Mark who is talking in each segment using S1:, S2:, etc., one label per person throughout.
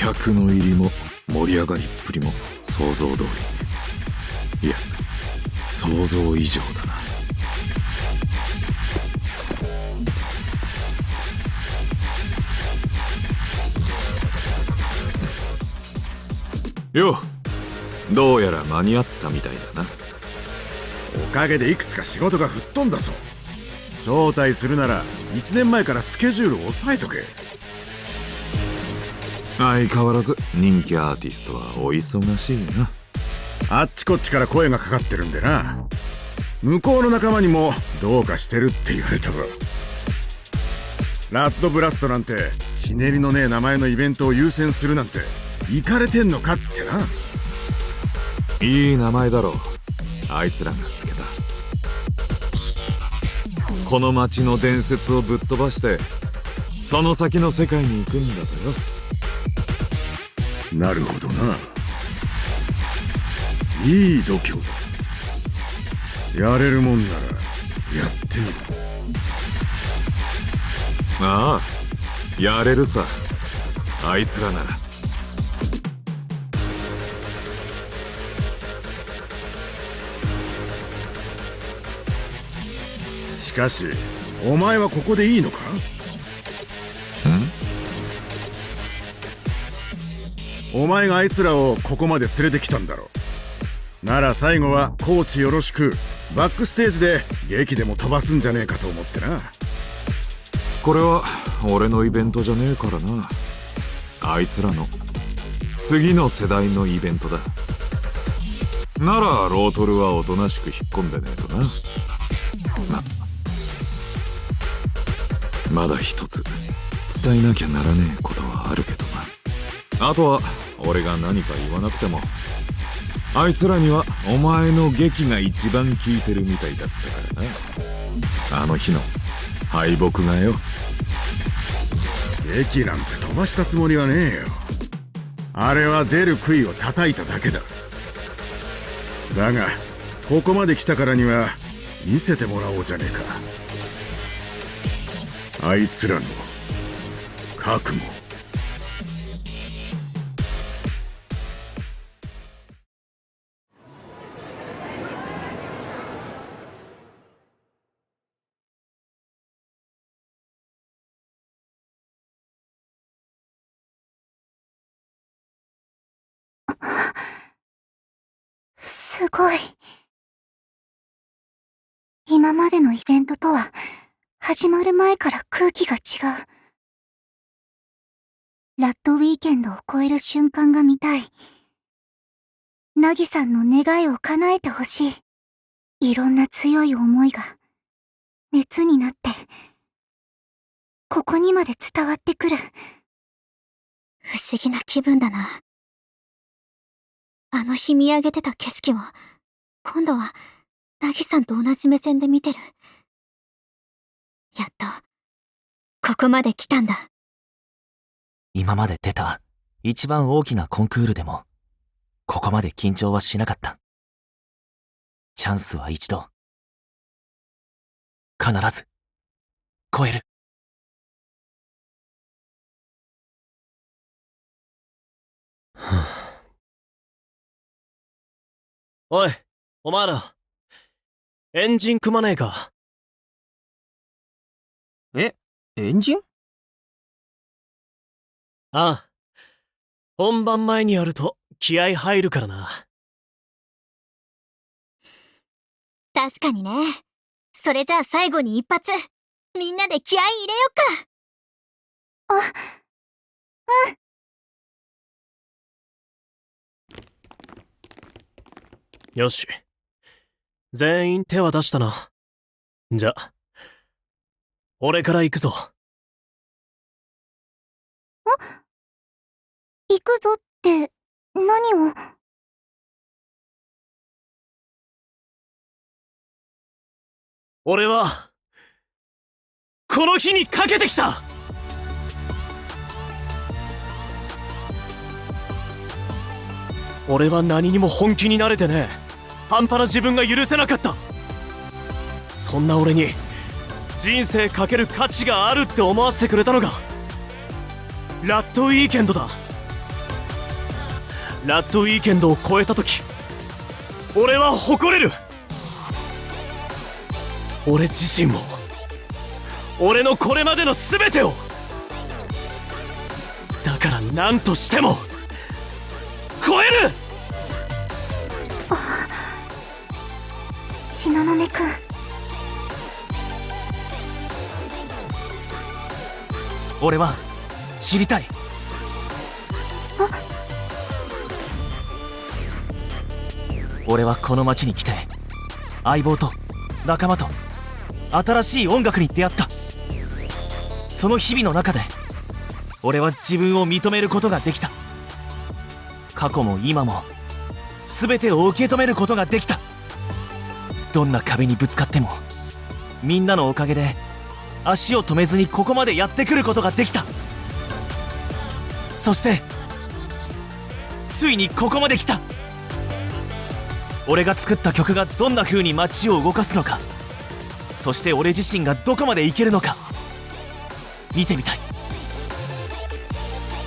S1: 客の入りも盛り上がりっぷりも想像通り、いや想像以上だな。よう、どうやら間に合ったみたいだな。
S2: おかげでいくつか仕事が吹っ飛んだぞ。招待するなら1年前からスケジュールを押さえとけ。
S1: 相変わらず人気アーティストはお忙しいな。
S2: あっちこっちから声がかかってるんでな。向こうの仲間にもどうかしてるって言われたぞ。ラッドブラストなんてひねりのねえ名前のイベントを優先するなんてイカれてんのかってな。
S1: いい名前だろう、あいつらがつけた。この街の伝説をぶっ飛ばしてその先の世界に行くんだとよ。
S2: なるほどな。いい度胸だ。やれるもんならやってみる。
S1: ああ、やれるさ、あいつらなら。
S2: しかしお前はここでいいのか？お前があいつらをここまで連れてきたんだろう。なら最後はコーチよろしくバックステージで劇でも飛ばすんじゃねえかと思ってな。
S1: これは俺のイベントじゃねえからな。あいつらの次の世代のイベントだ。ならロートルはおとなしく引っ込んでねえとな。まだ一つ伝えなきゃならねえことはあるけどな。あとは俺が何か言わなくてもあいつらにはお前の劇が一番効いてるみたいだったからな。あの日の敗北がよ。
S2: 劇なんて飛ばしたつもりはねえよ。あれは出る杭を叩いただけだ。だがここまで来たからには見せてもらおうじゃねえか、あいつらの覚悟。
S3: すごい。今までのイベントとは始まる前から空気が違う。ラッドウィーケンドを超える瞬間が見たい。ナギさんの願いを叶えてほしい。いろんな強い思いが熱になってここにまで伝わってくる。不思議な気分だな。あの日見上げてた景色を今度はナギさんと同じ目線で見てる。やっとここまで来たんだ。
S4: 今まで出た一番大きなコンクールでもここまで緊張はしなかった。チャンスは一度。必ず超える。
S5: おい、お前ら、エンジン組まねえか？
S6: エンジン？
S5: ああ、本番前にやると気合入るからな。
S3: 確かにね。それじゃあ最後に一発、みんなで気合い入れよっか。
S5: よし。全員手は出したな。じゃ、俺から行くぞ。
S3: 行くぞって何を？
S5: 俺は、この日にかけてきた！俺は何にも本気になれてねえ。半端な自分が許せなかった。そんな俺に人生かける価値があるって思わせてくれたのがラッドウィーケンドだ。ラッドウィーケンドを超えた時、俺は誇れる。俺自身も、俺のこれまでの全てを。だから何としても超える。
S3: 東雲くん、
S4: 俺は知りたい。俺はこの町に来て相棒と仲間と新しい音楽に出会った。その日々の中で俺は自分を認めることができた。過去も今も全てを受け止めることができた。どんな壁にぶつかってもみんなのおかげで足を止めずにここまでやってくることができた。そしてついにここまで来た。俺が作った曲がどんな風に街を動かすのか、そして俺自身がどこまでいけるのか見てみたい。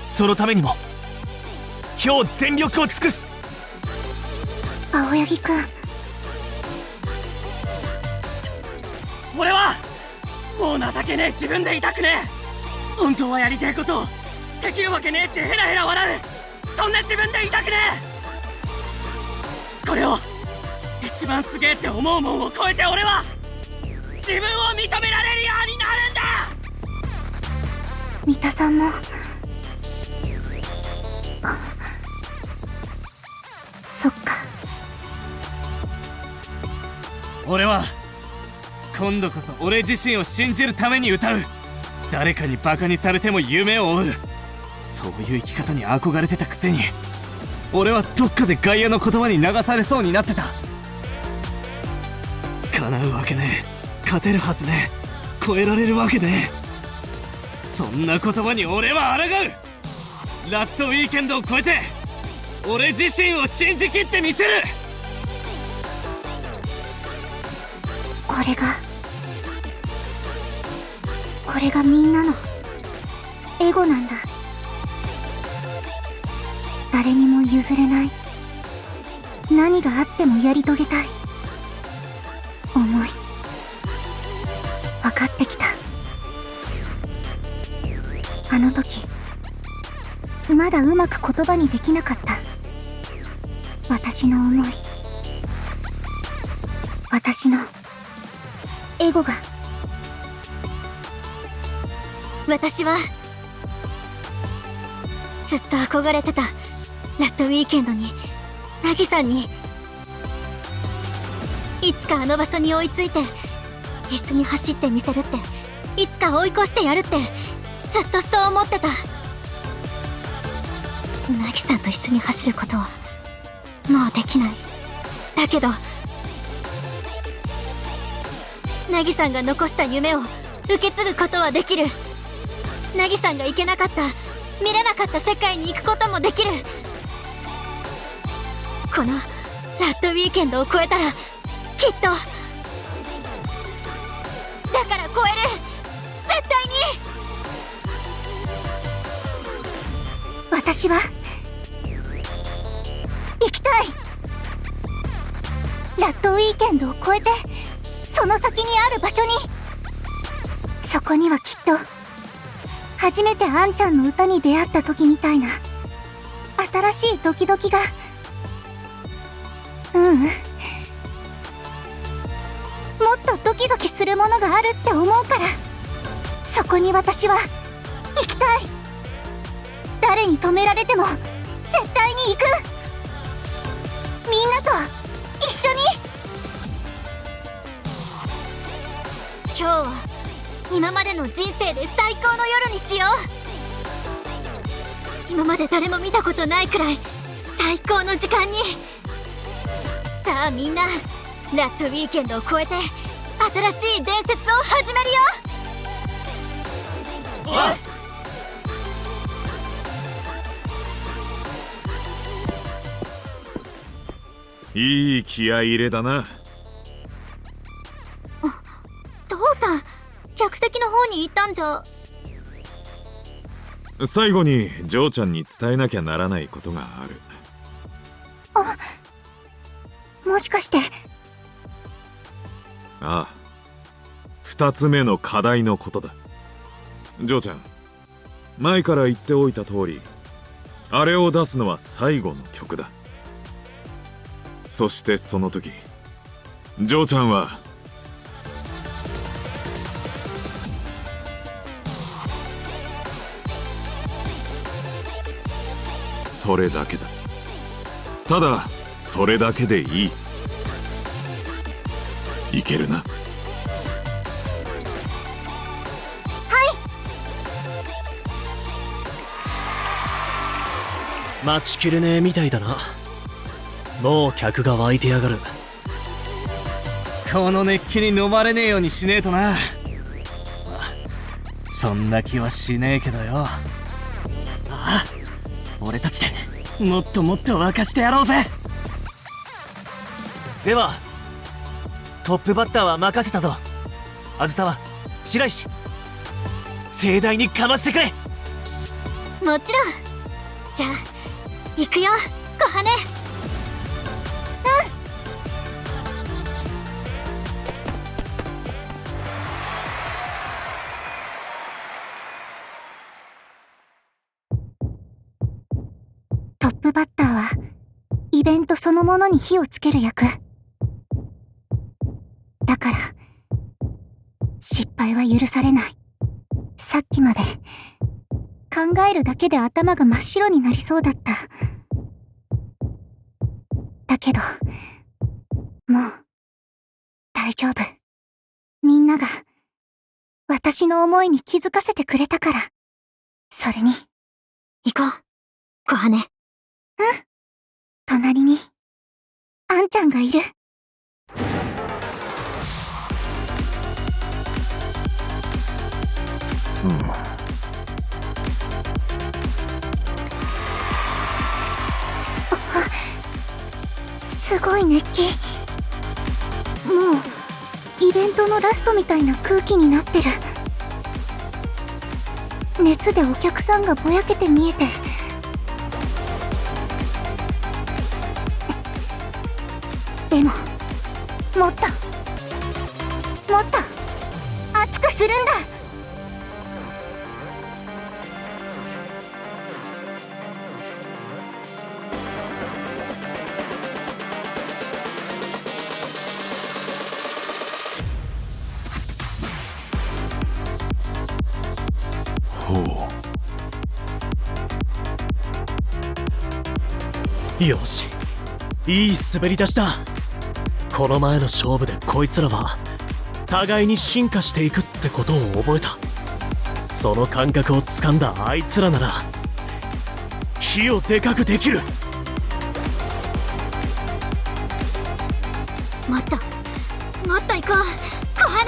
S4: そのためにも今日全力を尽くす。
S3: 青柳くん、
S5: 俺はもう情けねえ自分でいたくねえ。本当はやりたいことをできるわけねえってヘラヘラ笑う、そんな自分でいたくねえ。これを一番すげえって思うもんを超えて、俺は自分を認められるようになるんだ。
S3: 三田さんも。そっか。
S5: 俺は今度こそ俺自身を信じるために歌う。誰かにバカにされても夢を追う、そういう生き方に憧れてたくせに、俺はどっかで外野の言葉に流されそうになってた。叶うわけねえ、勝てるはずねえ、超えられるわけねえ。そんな言葉に俺は抗う。ラッドウィーケンドを超えて俺自身を信じきってみせる。
S3: これがみんなのエゴなんだ。誰にも譲れない、何があってもやり遂げたい思い、分かってきた。あの時まだうまく言葉にできなかった私の思い、私のエゴが。
S7: 私はずっと憧れてたラッドウィーケンドに、ナギさんに、いつかあの場所に追いついて一緒に走ってみせるって、いつか追い越してやるってずっとそう思ってた。ナギさんと一緒に走ることはもうできない。だけどナギさんが残した夢を受け継ぐことはできる。ナギさんが行けなかった、見れなかった世界に行くこともできる。このラッドウィーケンドを超えたらきっと、だから超える、絶対に。
S3: 私は行きたい。ラッドウィーケンドを超えてその先にある場所に。そこにはきっと初めてあんちゃんの歌に出会った時みたいな新しいドキドキが、もっとドキドキするものがあるって思うから、そこに私は行きたい。誰に止められても絶対に行く。みんなと一緒に。
S7: 今日は今までの人生で最高の夜にしよう。今まで誰も見たことないくらい最高の時間に。さあみんな、ラッドウィーケンドを超えて新しい伝説を始めるよ。
S1: いい気合い入れだな。
S7: 父さん、客席の方に行ったんじゃ。
S1: 最後にジョーちゃんに伝えなきゃならないことがある。
S3: もしかして。
S1: ああ、2つ目の課題のことだ。ジョーちゃん、前から言っておいた通り、あれを出すのは最後の曲だ。そしてその時、ジョーちゃんはそれだけだ。ただそれだけでいい。いけるな。
S6: 待ちきれねえみたいだな。もう客が湧いてやがる。
S5: この熱気に飲まれねえようにしねえとな。まあそんな気はしねえけどよ。ああ、俺たちでもっともっと沸かしてやろうぜ。
S4: ではトップバッターは任せたぞ。あずさは白石、盛大にかましてくれ。
S7: もちろん。じゃあ行くよ小羽。
S3: トップバッターはイベントそのものに火をつける役だから、失敗は許されない。さっきまで考えるだけで頭が真っ白になりそうだった。だけどもう大丈夫。みんなが私の思いに気づかせてくれたから。それに
S7: 行こう小羽。
S3: 隣にあんちゃんがいる。すごい熱気。もうイベントのラストみたいな空気になってる。熱でお客さんがぼやけて見えて、でももっともっと熱くするんだ。
S1: ほう。
S6: よし、いい滑り出しだ。この前の勝負でこいつらは互いに進化していくってことを覚えた。その感覚をつかんだあいつらなら火をでかくできる。
S7: もっともっと行こう小羽。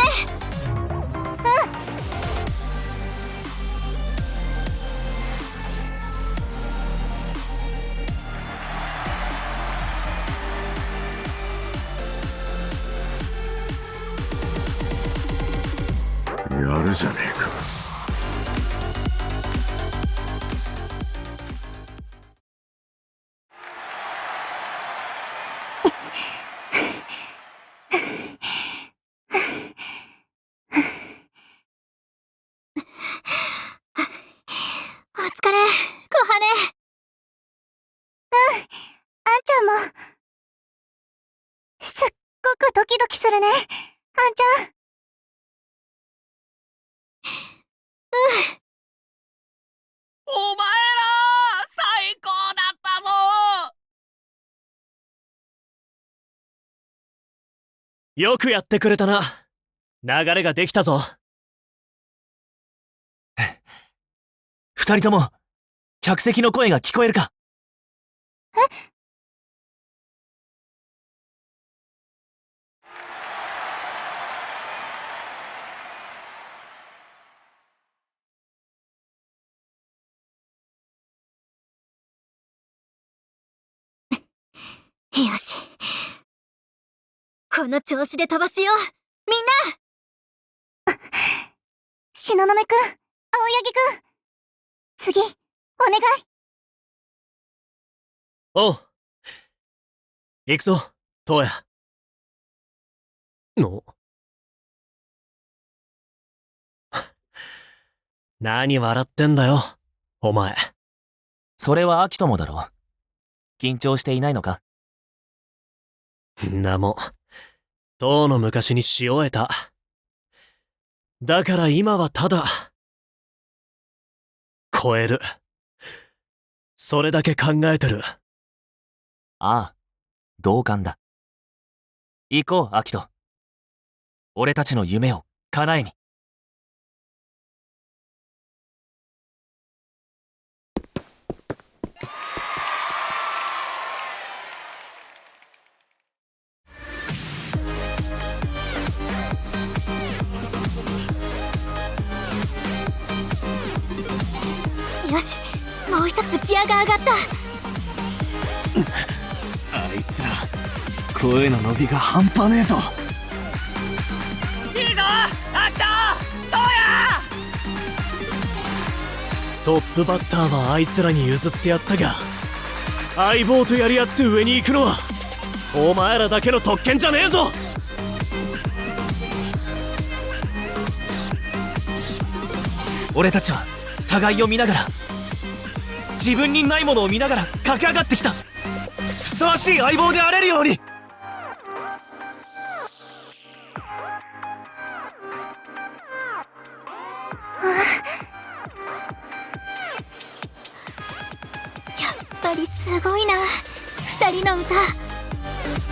S2: やるじゃねえか。
S7: お疲れ小羽。
S3: あんちゃんも。すっごくドキドキするね、あんちゃん。
S5: お前ら最高だったぞ。
S6: よくやってくれたな。流れができたぞ。
S4: 二人とも客席の声が聞こえるか。
S7: よし、この調子で飛ばすよみんな。
S3: 東雲くん、青柳くん、次お願い。
S6: おう、行くぞ。トヤの何笑ってんだよお前。
S4: それはアキトもだろ。緊張していないのか？
S6: んなもとうの昔にし終えた。だから今はただ超える、それだけ考えてる。
S4: ああ、同感だ。行こうアキト。俺たちの夢を叶えに。
S7: よし、もう一つギアが上がった。
S5: あいつら声の伸びが半端ねえぞ。いいぞアキト、トヤ。
S6: トップバッターはあいつらに譲ってやったが、相棒とやり合って上に行くのはお前らだけの特権じゃねえぞ。
S4: 俺たちは互いを見ながら、自分にないものを見ながら駆け上がってきた。ふさわしい相棒であれるように。
S7: やっぱりすごいな、二人の歌。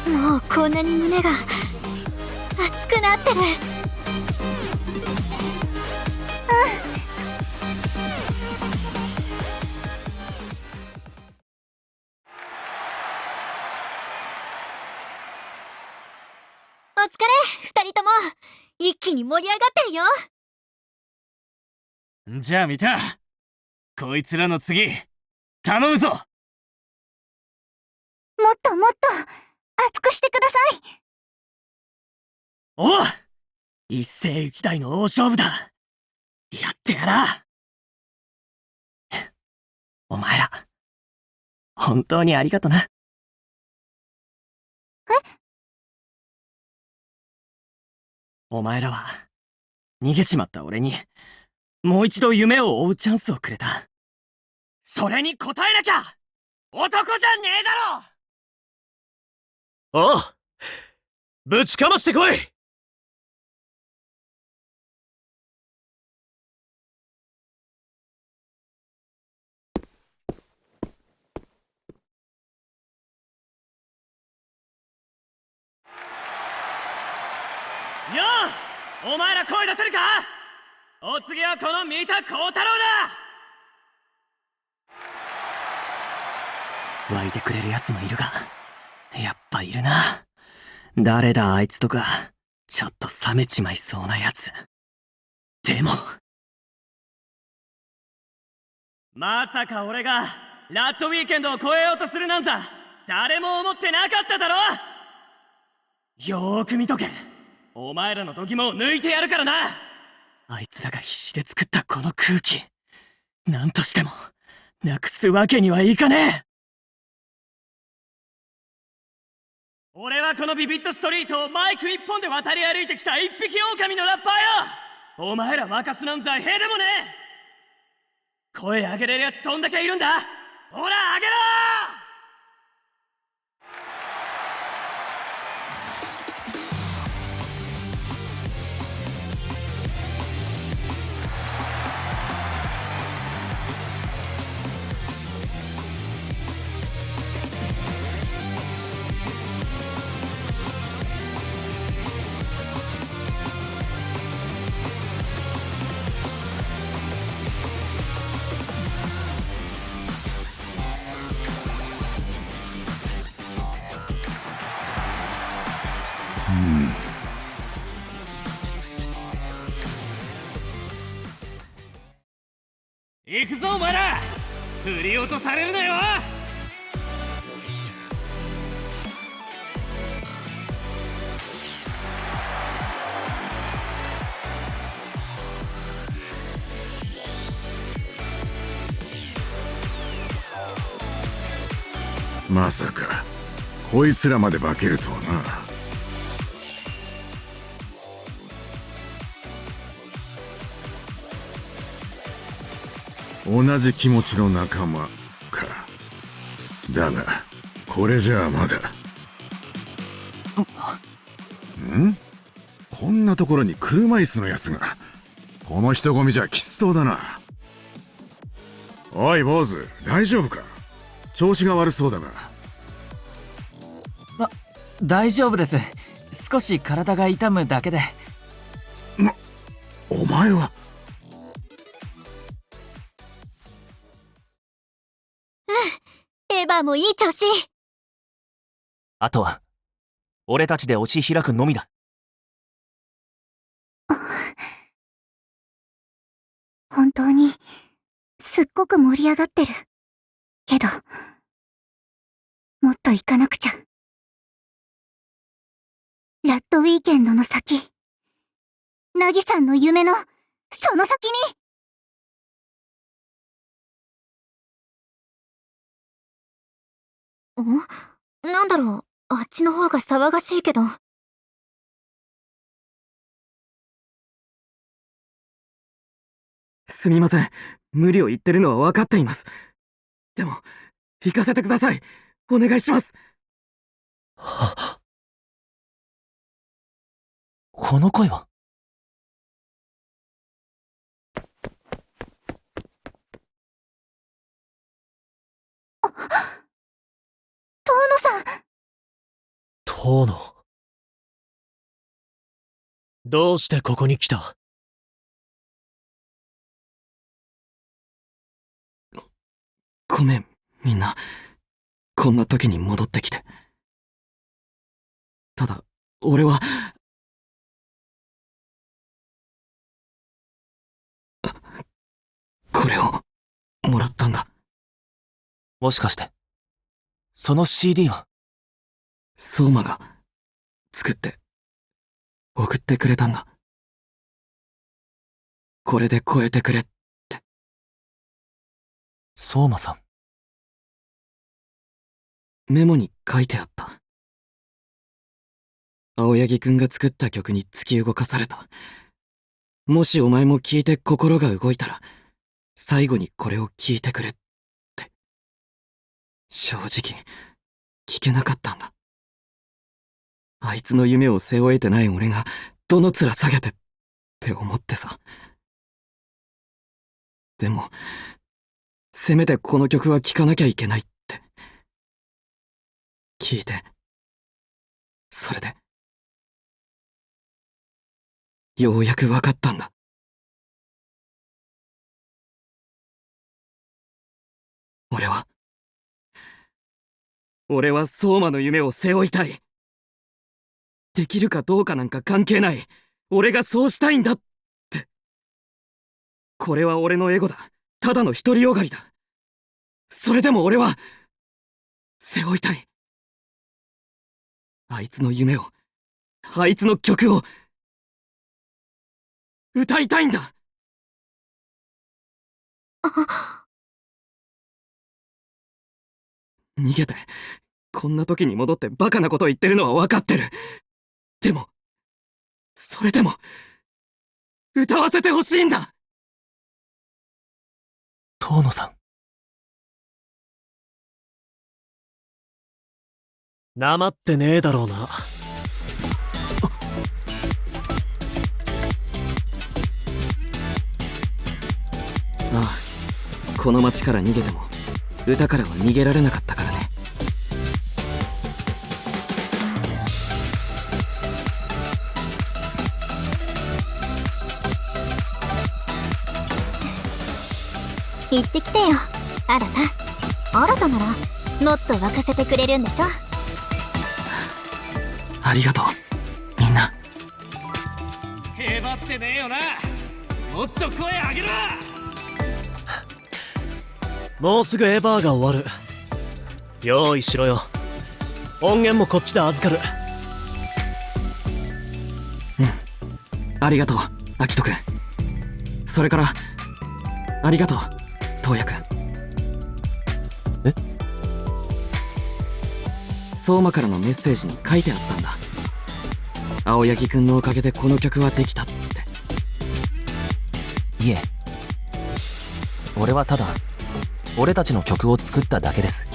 S7: もうこんなに胸が熱くなってる。お疲れ、二人とも。一気に盛り上がってるよ。
S5: じゃあ見た、こいつらの次頼むぞ。
S3: もっともっと熱くしてください。
S5: おう、一世一代の大勝負だ。やってやら。お前ら本当にありがとな。お前らは逃げちまった俺にもう一度夢を追うチャンスをくれた。それに応えなきゃ男じゃねえだろ。
S6: おう、ぶちかましてこい。
S5: よう、お前ら声出せるか。お次はこの三田幸太郎だ。湧いてくれるやつもいるが、やっぱいるな。誰だあいつとか、ちょっと冷めちまいそうなやつ。でもまさか俺がラッドウィーケンドを超えようとするなんざ誰も思ってなかっただろ。よーく見とけ。お前らの度肝を抜いてやるからな。あいつらが必死で作ったこの空気、何としてもなくすわけにはいかねえ。俺はこのビビットストリートをマイク一本で渡り歩いてきた一匹狼のラッパーよ。お前ら若すなんざへでもねえ。声上げれるやつどんだけいるんだ。ほら上げろ。行くぞお前ら、振り落とされるなよ。
S2: まさかこいつらまで化けるとはな。同じ気持ちの仲間か。だがこれじゃあまだ。こんなところに車椅子のやつが。この人混みじゃきつそうだな。おい坊主、大丈夫か？調子が悪そうだが。
S4: 大丈夫です。少し体が痛むだけで。
S2: お前は。
S7: エヴァもいい調子。
S4: あとは俺たちで押し開くのみだ。
S3: 本当にすっごく盛り上がってるけど、もっと行かなくちゃ。ラッドウィーケンドの先、ナギさんの夢のその先に。
S7: なんだろう、あっちの方が騒がしいけど。
S6: すみません。無理を言ってるのは分かっています。でも、行かせてください。お願いします。
S4: この声は。
S3: 遠野さん。
S6: 遠野。どうしてここに来た？ごめん、みんな。こんな時に戻ってきて。ただ、俺は、これを、もらったんだ。
S4: もしかして、その CD は。
S6: 相馬が、作って、送ってくれたんだ。これで超えてくれって。
S4: 相馬さん。
S6: メモに書いてあった。青柳くんが作った曲に突き動かされた。もしお前も聞いて心が動いたら、最後にこれを聞いてくれって。正直、聞けなかったんだ。あいつの夢を背負えてない俺が、どの面下げてって思ってさ。でも、せめてこの曲は聴かなきゃいけないって。聞いて。それで。ようやく分かったんだ。俺は相馬の夢を背負いたい。できるかどうかなんか関係ない。俺がそうしたいんだって。これは俺のエゴだ。ただの独りよがりだ。それでも俺は、背負いたい。あいつの夢を、あいつの曲を、歌いたいんだ。逃げて、こんな時に戻ってバカなこと言ってるのは分かってる。でも、それでも、歌わせてほしいんだ。
S4: 遠野さん。
S6: なまってねえだろうな。ああ、この街から逃げても歌からは逃げられなかったからね。
S7: 行ってきてよ、新た。新たならもっと沸かせてくれるんでしょ。
S6: ありがとう、みんな。
S5: へばってねえよな。もっと声上げろ。
S6: もうすぐエヴァーが終わる。用意しろよ。音源もこっちで預かる。ありがとう、アキトくん。それからありがとう、トウヤくん。
S8: 相馬からのメッセージに書いてあったんだ。青柳くんのおかげでこの曲はできたって。
S4: いえ、俺はただ俺たちの曲を作っただけです。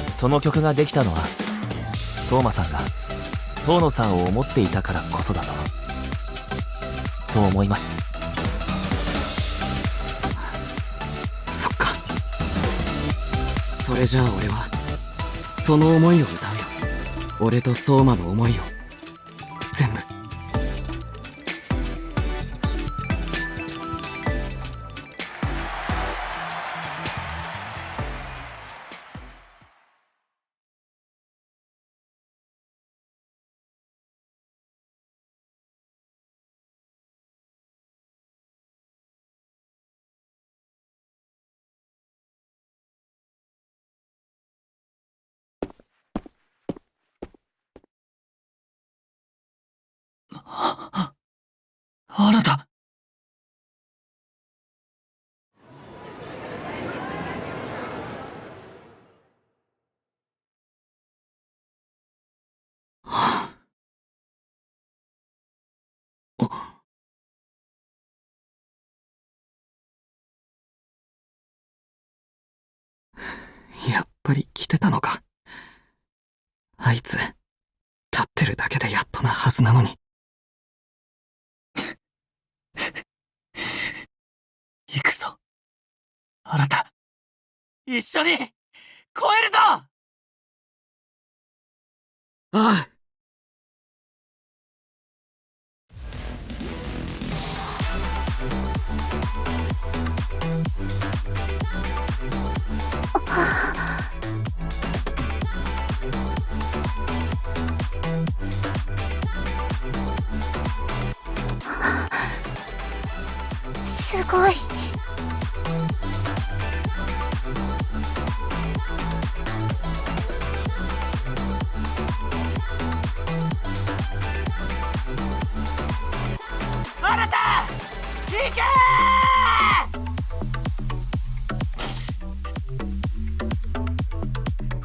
S4: その曲ができたのは相馬さんが遠野さんを思っていたからこそだと、そう思います。
S8: そっか。それじゃあ俺はその思いを歌うよ。俺と相馬の思いを全部。
S4: あなた。
S8: やっぱり来てたのか。あいつ立ってるだけでやっとなはずなのに。
S4: 行くぞ、あなた。一緒に超えるぞ。
S8: ああ。
S3: すごい。
S5: あなた行け
S4: ー。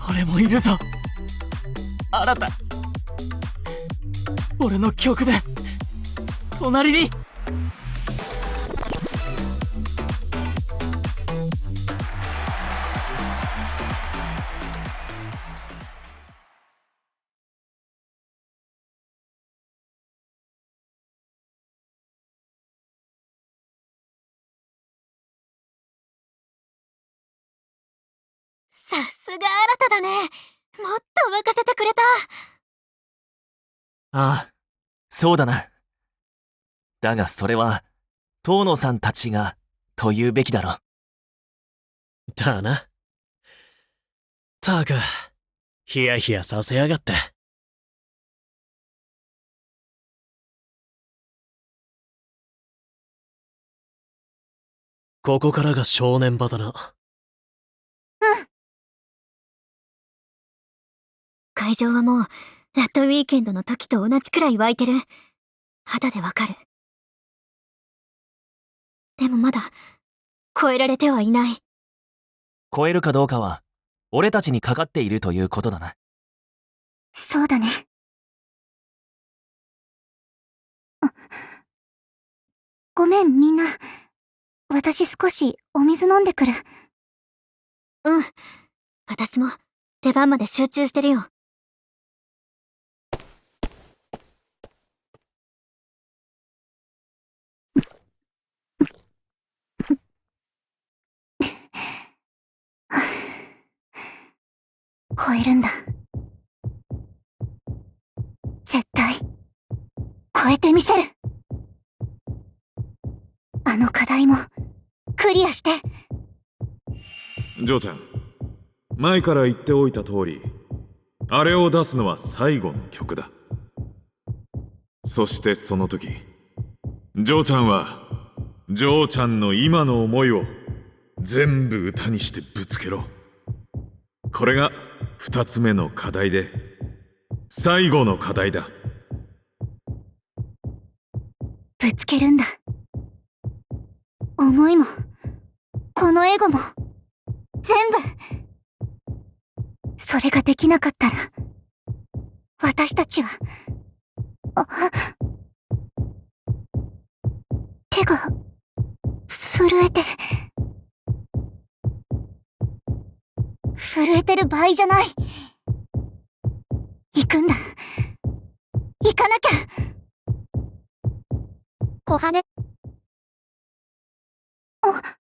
S4: 俺もいるぞ、あなた。俺の曲で隣に。
S7: さすが新だね。もっと任せてくれた。
S4: ああ、そうだな。だがそれは遠野さんたちがと言うべきだろ。
S6: だな。たく、ヒヤヒヤさせやがって。ここからが正念場だな。
S3: うん。
S7: 会場はもうラットウィーケンドの時と同じくらい湧いてる。肌でわかる。でもまだ超えられてはいない。
S4: 超えるかどうかは俺たちにかかっているということだな。
S3: そうだね。ごめんみんな。私少しお水飲んでくる。
S7: うん。私も出番まで集中してるよ。
S3: 超えるんだ。絶対超えてみせる。あの課題もクリアして。
S1: ジョーちゃん、前から言っておいた通り、あれを出すのは最後の曲だ。そしてその時、ジョーちゃんはジョーちゃんの今の思いを全部歌にしてぶつけろ。これが2つ目の課題で最後の課題だ。
S3: ぶつけるんだ。思いもこのエゴも全部。それができなかったら、私たちは、手が、震えてる場合じゃない。行くんだ。行かなきゃ。小羽。あ。